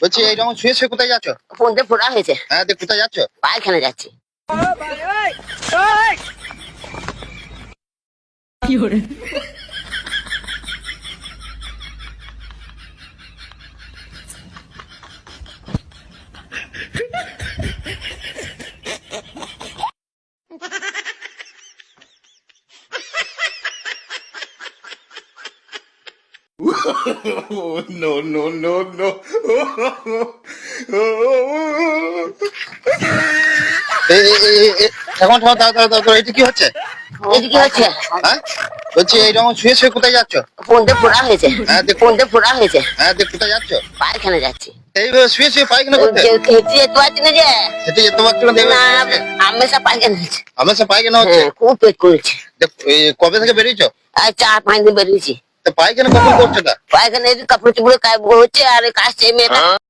বলছি এইরকম শুয়ে শুয়ে কোথায় যাচ্ছ? ফোনতে ফোড়া হয়েছে, হ্যাঁ, কোথায় যাচ্ছ? পায়খানা যাচ্ছি। No, no, no, no. এখন দাও, এটা কি হচ্ছে? এটা কি হচ্ছে? হ্যাঁ, বলছি এইরকম শুয়ে শুয়ে কোথায় যাচ্ছ? ফোনতে ফোড়া হয়েছে, হ্যাঁ, ফোনতে ফোড়া হয়েছে, হ্যাঁ, কোথায় যাচ্ছ? পায়খানা যাচ্ছি। এইভাবে শুয়ে শুয়ে পায়খানা করতে? খেতে যেতে পারছি না যে। হেঁটে যেতে পারছো না? দেবে না, হামেশা পায়খানা হচ্ছে। হামেশা পায়খানা হচ্ছে? হ্যাঁ, খুব পেট করেছে। কবে থেকে বেরিয়েছো? আর 4-5 দিন বেরিয়েছি। পায়খানা কখন করছো? পায়খানা কাপড় চোপড়ে হচ্ছে আর কাশছে মেয়েটা।